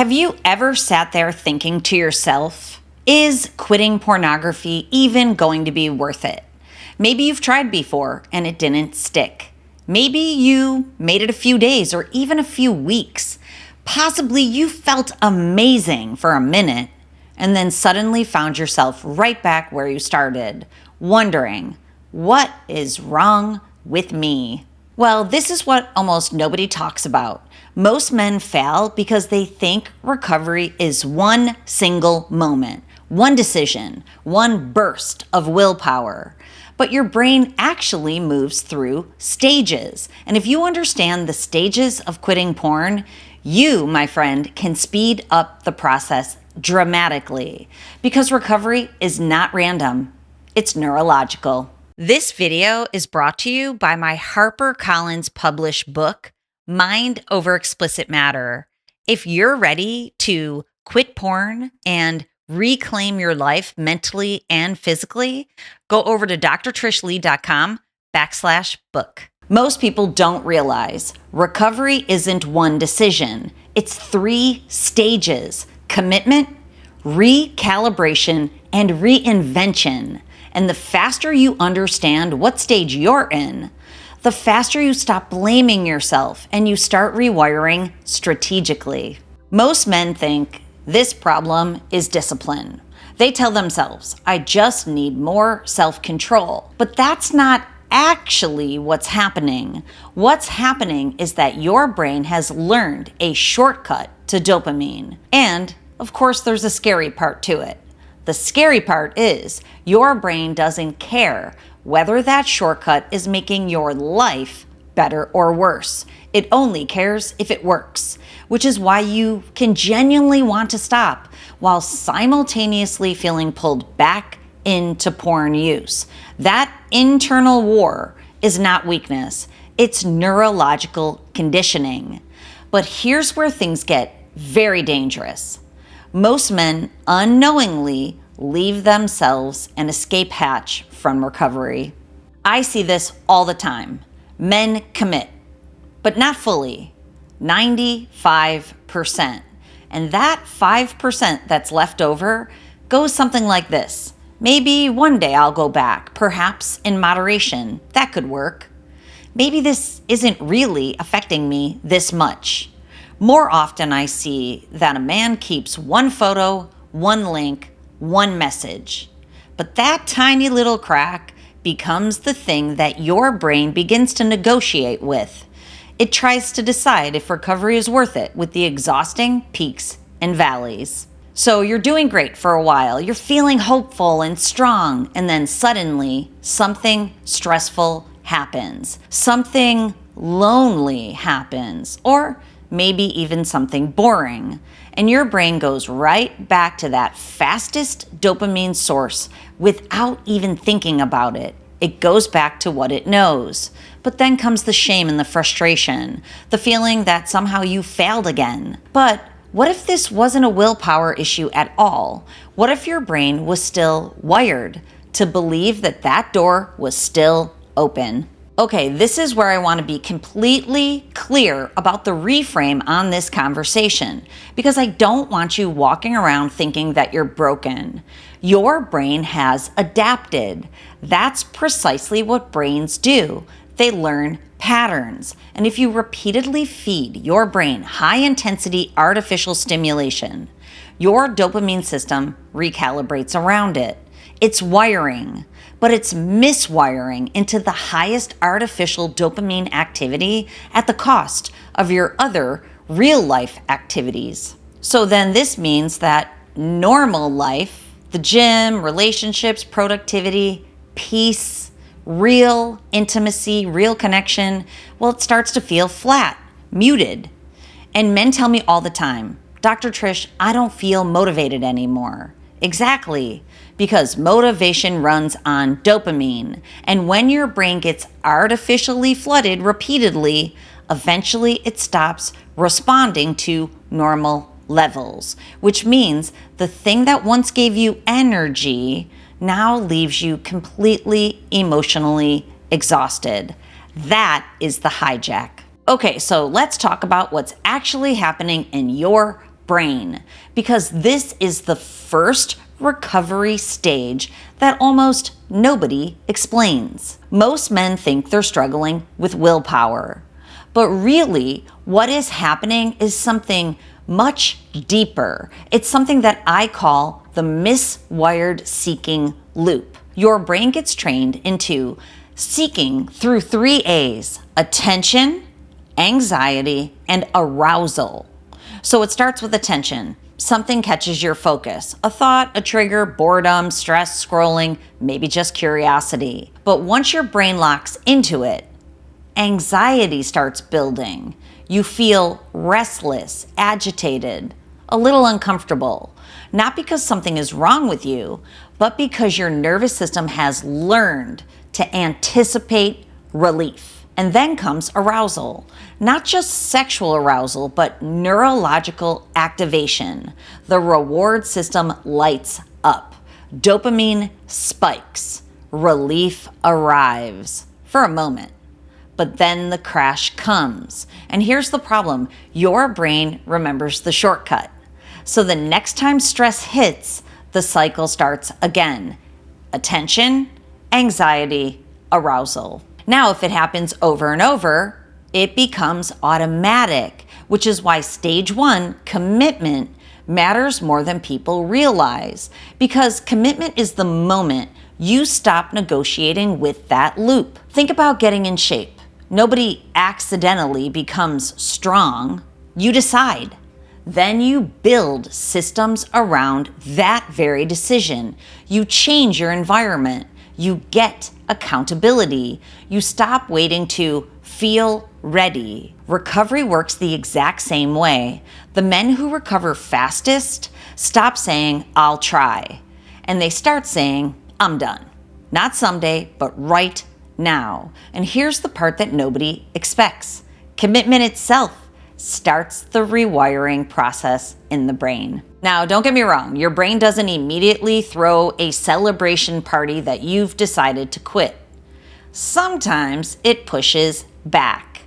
Have you ever sat there thinking to yourself, is quitting pornography even going to be worth it? Maybe you've tried before and it didn't stick. Maybe you made it a few days or even a few weeks. Possibly you felt amazing for a minute and then suddenly found yourself right back where you started, wondering, what is wrong with me? Well, this is what almost nobody talks about. Most men fail because they think recovery is one single moment, one decision, one burst of willpower. But your brain actually moves through stages. And if you understand the stages of quitting porn, you, my friend, can speed up the process dramatically because recovery is not random. It's neurological. This video is brought to you by my HarperCollins published book, Mind Over Explicit Matter. If you're ready to quit porn and reclaim your life mentally and physically, go over to drtrishleigh.com/book. Most people don't realize recovery isn't one decision. It's 3 stages: commitment, recalibration, and reinvention. And the faster you understand what stage you're in, the faster you stop blaming yourself and you start rewiring strategically. Most men think this problem is discipline. They tell themselves, I just need more self-control. But that's not actually what's happening. What's happening is that your brain has learned a shortcut to dopamine. And, of course, there's a scary part to it. The scary part is your brain doesn't care whether that shortcut is making your life better or worse. It only cares if it works, which is why you can genuinely want to stop while simultaneously feeling pulled back into porn use. That internal war is not weakness, it's neurological conditioning. But here's where things get very dangerous. Most men unknowingly leave themselves an escape hatch from recovery. I see this all the time. Men commit, but not fully, 95%. And that 5% that's left over goes something like this. Maybe one day I'll go back, perhaps in moderation. That could work. Maybe this isn't really affecting me this much. More often I see that a man keeps one photo, one link, one message. But that tiny little crack becomes the thing that your brain begins to negotiate with. It tries to decide if recovery is worth it with the exhausting peaks and valleys. So you're doing great for a while. You're feeling hopeful and strong. And then suddenly something stressful happens. Something lonely happens. Or maybe even something boring. And your brain goes right back to that fastest dopamine source without even thinking about it. It goes back to what it knows. But then comes the shame and the frustration, the feeling that somehow you failed again. But what if this wasn't a willpower issue at all? What if your brain was still wired to believe that that door was still open? Okay, this is where I want to be completely clear about the reframe on this conversation, because I don't want you walking around thinking that you're broken. Your brain has adapted. That's precisely what brains do. They learn patterns. And if you repeatedly feed your brain high-intensity artificial stimulation, your dopamine system recalibrates around it. It's wiring, but it's miswiring into the highest artificial dopamine activity at the cost of your other real-life activities. So then this means that normal life, the gym, relationships, productivity, peace, real intimacy, real connection, well, it starts to feel flat, muted. And men tell me all the time, Dr. Trish, I don't feel motivated anymore. Exactly, because motivation runs on dopamine. And when your brain gets artificially flooded repeatedly, eventually it stops responding to normal levels, which means the thing that once gave you energy now leaves you completely emotionally exhausted. That is the hijack. Okay, so let's talk about what's actually happening in your brain, because this is the first recovery stage that almost nobody explains. Most men think they're struggling with willpower, but really what is happening is something much deeper. It's something that I call the miswired seeking loop. Your brain gets trained into seeking through 3 A's: attention, anxiety, and arousal. So it starts with attention. Something catches your focus. A thought, a trigger, boredom, stress, scrolling, maybe just curiosity. But once your brain locks into it, anxiety starts building. You feel restless, agitated, a little uncomfortable. Not because something is wrong with you, but because your nervous system has learned to anticipate relief. And then comes arousal. Not just sexual arousal, but neurological activation. The reward system lights up. Dopamine spikes. Relief arrives for a moment. But then the crash comes. And here's the problem. Your brain remembers the shortcut. So the next time stress hits, the cycle starts again. Attention, anxiety, arousal. Now, if it happens over and over, it becomes automatic, which is why stage 1, commitment, matters more than people realize. Because commitment is the moment you stop negotiating with that loop. Think about getting in shape. Nobody accidentally becomes strong. You decide. Then you build systems around that very decision. You change your environment. You get accountability. You stop waiting to feel ready. Recovery works the exact same way. The men who recover fastest stop saying, "I'll try," and they start saying, "I'm done." Not someday, but right now. And here's the part that nobody expects. Commitment itself starts the rewiring process in the brain. Now, don't get me wrong, your brain doesn't immediately throw a celebration party that you've decided to quit. Sometimes it pushes back.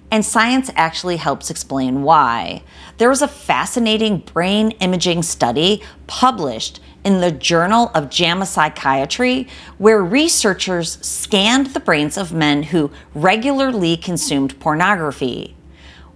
And science actually helps explain why. There was a fascinating brain imaging study published in the Journal of JAMA Psychiatry, where researchers scanned the brains of men who regularly consumed pornography.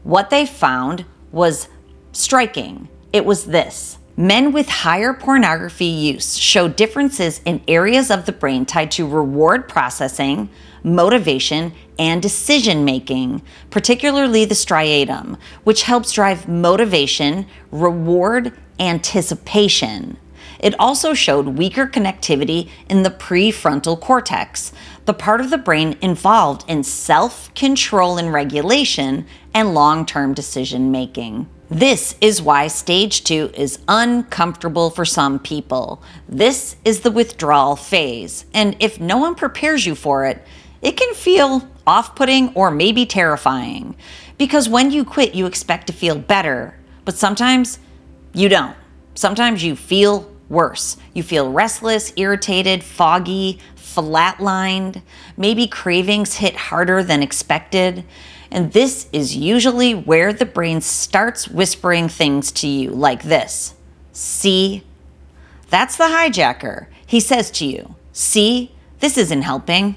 What they found was striking. It was this: men with higher pornography use showed differences in areas of the brain tied to reward processing, motivation, and decision-making, particularly the striatum, which helps drive motivation, reward, anticipation. It also showed weaker connectivity in the prefrontal cortex, the part of the brain involved in self-control and regulation and long-term decision-making. This is why stage 2 is uncomfortable for some people. This is the withdrawal phase, and if no one prepares you for it, it can feel off-putting or maybe terrifying. Because when you quit, you expect to feel better, but sometimes you don't. Sometimes you feel worse. You feel restless, irritated, foggy, flatlined. Maybe cravings hit harder than expected. And this is usually where the brain starts whispering things to you like this. See? That's the hijacker. He says to you, see, this isn't helping.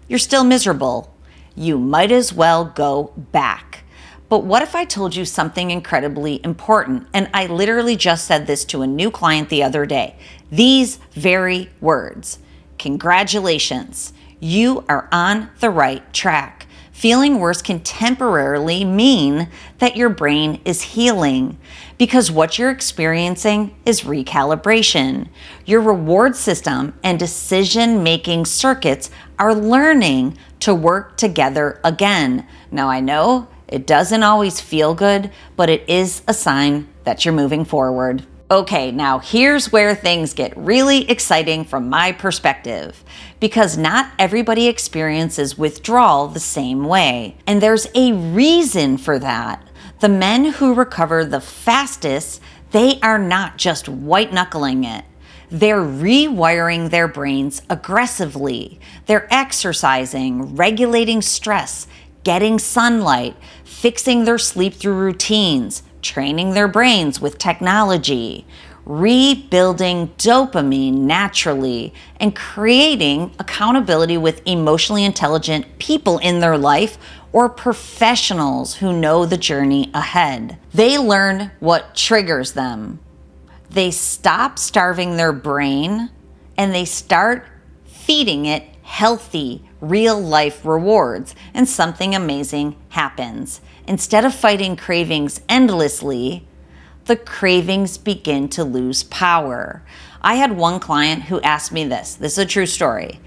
You're still miserable. You might as well go back. But what if I told you something incredibly important? And I literally just said this to a new client the other day. These very words. Congratulations. You are on the right track. Feeling worse can temporarily mean that your brain is healing, because what you're experiencing is recalibration. Your reward system and decision-making circuits are learning to work together again. Now, I know it doesn't always feel good, but it is a sign that you're moving forward. Okay, now here's where things get really exciting from my perspective, because not everybody experiences withdrawal the same way. And there's a reason for that. The men who recover the fastest, they are not just white knuckling it. They're rewiring their brains aggressively. They're exercising, regulating stress, getting sunlight, fixing their sleep through routines, training their brains with technology, rebuilding dopamine naturally, and creating accountability with emotionally intelligent people in their life or professionals who know the journey ahead. They learn what triggers them. They stop starving their brain and they start feeding it healthy, real-life rewards, and something amazing happens. Instead of fighting cravings endlessly, the cravings begin to lose power. I had one client who asked me this. This is a true story.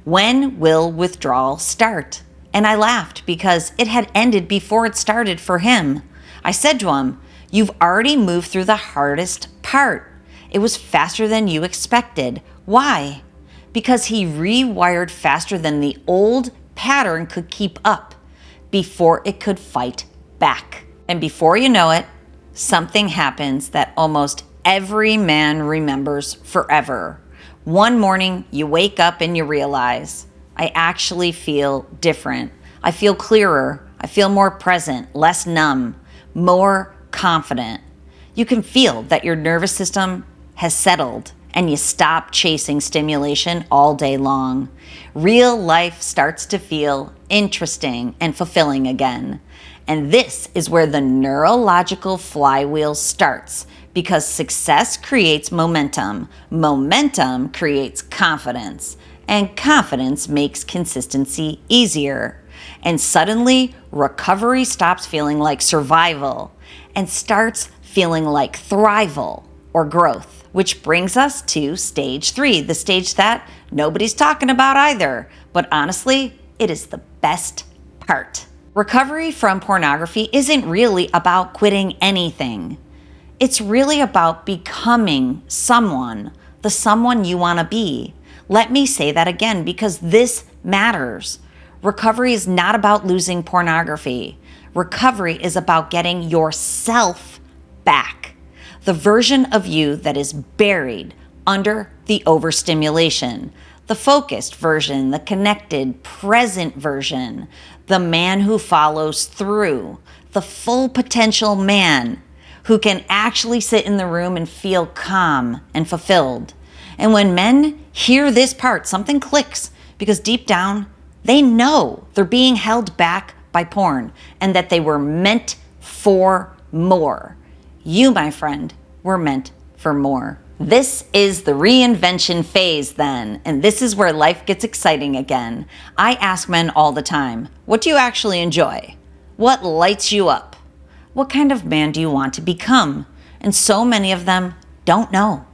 When will withdrawal start? And I laughed because it had ended before it started for him. I said to him, "You've already moved through the hardest part. It was faster than you expected." Why? Because he rewired faster than the old pattern could keep up before it could fight back. And before you know it, something happens that almost every man remembers forever. One morning, you wake up and you realize, I actually feel different. I feel clearer. I feel more present, less numb, more confident. You can feel that your nervous system has settled and you stop chasing stimulation all day long. Real life starts to feel interesting and fulfilling again. And this is where the neurological flywheel starts, because success creates momentum. Momentum creates confidence, and confidence makes consistency easier. And suddenly, recovery stops feeling like survival and starts feeling like thrival or growth, which brings us to stage 3, the stage that nobody's talking about either. But honestly, it is the best part. Recovery from pornography isn't really about quitting anything. It's really about becoming someone, the someone you want to be. Let me say that again because this matters. Recovery is not about losing pornography. Recovery is about getting yourself back. The version of you that is buried under the overstimulation. The focused version, the connected, present version, the man who follows through, the full potential man who can actually sit in the room and feel calm and fulfilled. And when men hear this part, something clicks because deep down, they know they're being held back by porn and that they were meant for more. You, my friend, were meant for more. This is the reinvention phase then, and this is where life gets exciting again. I ask men all the time, what do you actually enjoy? What lights you up? What kind of man do you want to become? And so many of them don't know.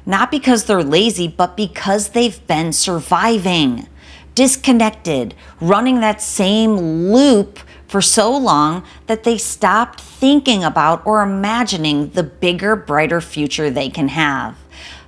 Not because they're lazy, but because they've been surviving, disconnected, running that same loop for so long that they stopped thinking about or imagining the bigger, brighter future they can have.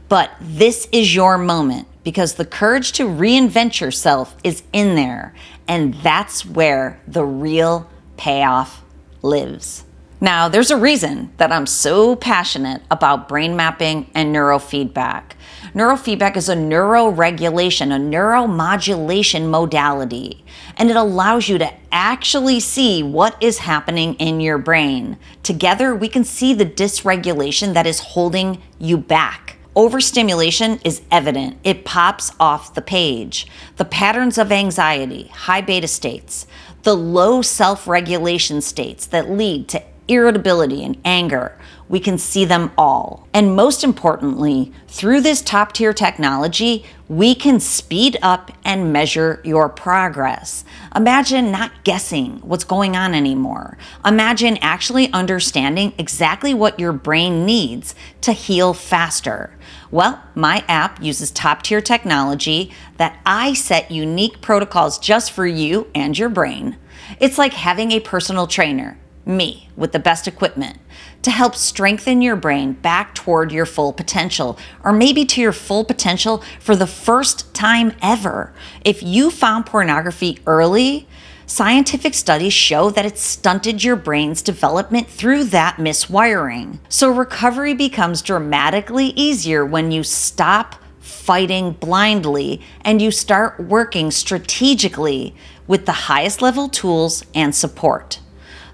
But this is your moment because the courage to reinvent yourself is in there, and that's where the real payoff lives. Now, there's a reason that I'm so passionate about brain mapping and neurofeedback. Neurofeedback is a neuroregulation, a neuromodulation modality, and it allows you to actually see what is happening in your brain. Together, we can see the dysregulation that is holding you back. Overstimulation is evident. It pops off the page. The patterns of anxiety, high beta states, the low self-regulation states that lead to irritability and anger, we can see them all. And most importantly, through this top-tier technology, we can speed up and measure your progress. Imagine not guessing what's going on anymore. Imagine actually understanding exactly what your brain needs to heal faster. Well, my app uses top-tier technology that I set unique protocols just for you and your brain. It's like having a personal trainer, me, with the best equipment, to help strengthen your brain back toward your full potential, or maybe to your full potential for the first time ever. If you found pornography early, scientific studies show that it stunted your brain's development through that miswiring. So recovery becomes dramatically easier when you stop fighting blindly and you start working strategically with the highest level tools and support.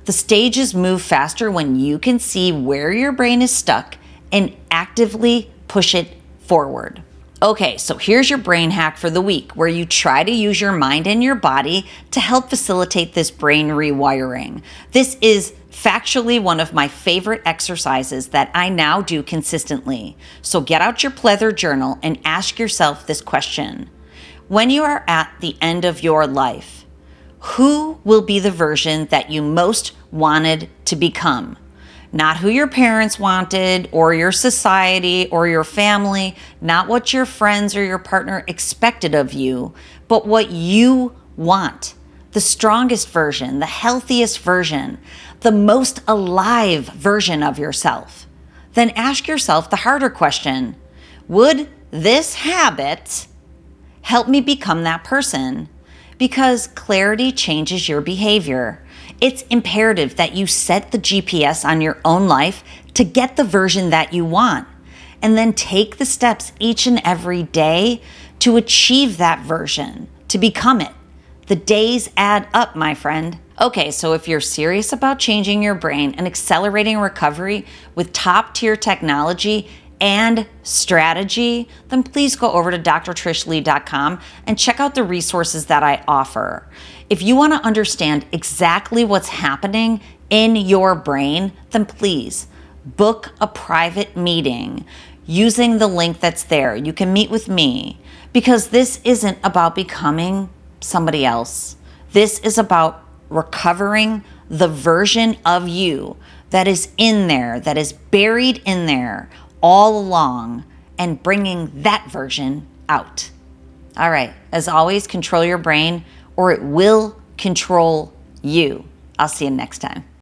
The stages move faster when you can see where your brain is stuck and actively push it forward. Okay, so here's your brain hack for the week where you try to use your mind and your body to help facilitate this brain rewiring. This is factually one of my favorite exercises that I now do consistently. So get out your pleather journal and ask yourself this question. When you are at the end of your life, who will be the version that you most wanted to become? Not who your parents wanted or your society or your family, not what your friends or your partner expected of you, but what you want. The strongest version, the healthiest version, the most alive version of yourself. Then ask yourself the harder question, would this habit help me become that person? Because clarity changes your behavior. It's imperative that you set the GPS on your own life to get the version that you want, and then take the steps each and every day to achieve that version, to become it. The days add up, my friend. Okay, so if you're serious about changing your brain and accelerating recovery with top-tier technology and strategy, then please go over to drtrishleigh.com and check out the resources that I offer. If you want to understand exactly what's happening in your brain, then please book a private meeting using the link that's there. You can meet with me because this isn't about becoming somebody else. This is about recovering the version of you that is in there, that is buried in there all along, and bringing that version out. All right, as always, control your brain or it will control you. I'll see you next time.